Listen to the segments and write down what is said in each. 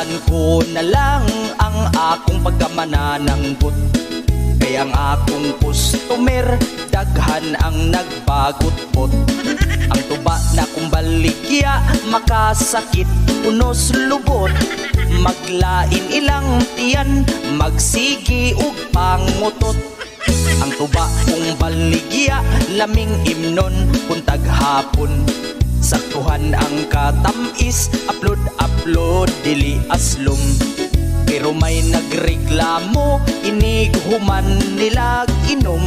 Hayaan ko na lang ang akong pagkamanananggot. Kay ang akong customer, daghan ang nagbagot-pot. Ang tuba na kong baligya, makasakit, unos lubot. Maglain ilang tiyan, magsigi ug pangutot. Ang tuba kong baligya, laming imnon puntag hapon. Saktuhan ang katamis, upload dili aslom. Pero may nagreklamo, inighuman nilag inom.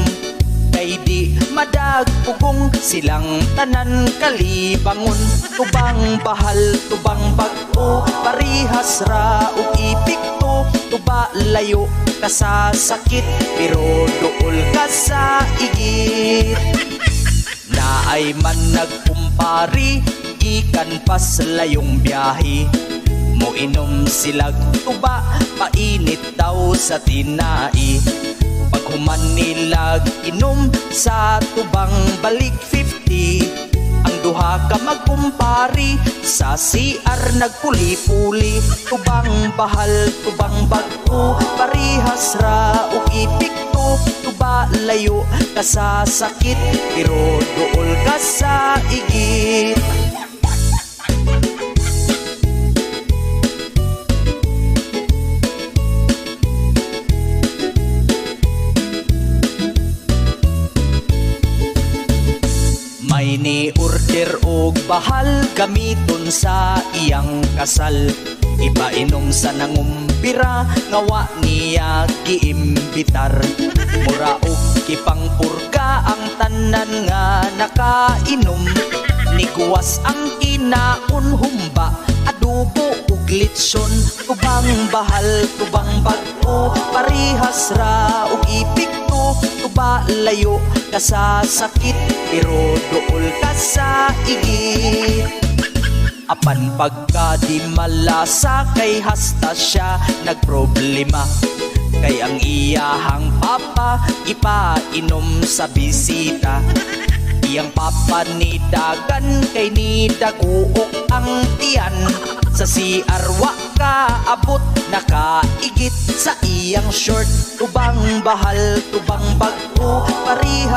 Kay di madagpugong silang tanan kalibangon. Tubang bahal, tubang bago, parihas ra ug ipikto. Tuba layo ka sa sakit, pero duol ka sa igit. Naay man nagkumpari, gikan pas layong biyahe. Moinom silag tuba, painit daw sa tinai. Paghuman nilag inom sa tubang balik 50. Ang duha ka magkumpari, sa CR nagpuli-puli. Tubang bahal, tubang bago, parihas ra ug ipikto. Tuba layo ka sa sakit, pero duol ka sa igit. May ni-order og bahal, gamiton sa iyang kasal. Iba inom sa nangumpira, ngawa niya giimbitar. Mura og kipangpurga ang tanan nga nakainom. Niguwas ang kinaon, humba, adobo ug litson. Tubang bahal, tubang bago, parihas ra ug ipikto. Tuba layo ka sa sakit, pero duol ka sa igit. Apan pagka di malasa, kay hasta siya nagproblema. Kay ang iyahang papa, ipainom sa bisita. Iyang papa ni dagan, kay ni daguok ang tiyan. Sa CR wa ka abot, nakaigit sa iyang short. Tubang bahal, tubang bago, pariha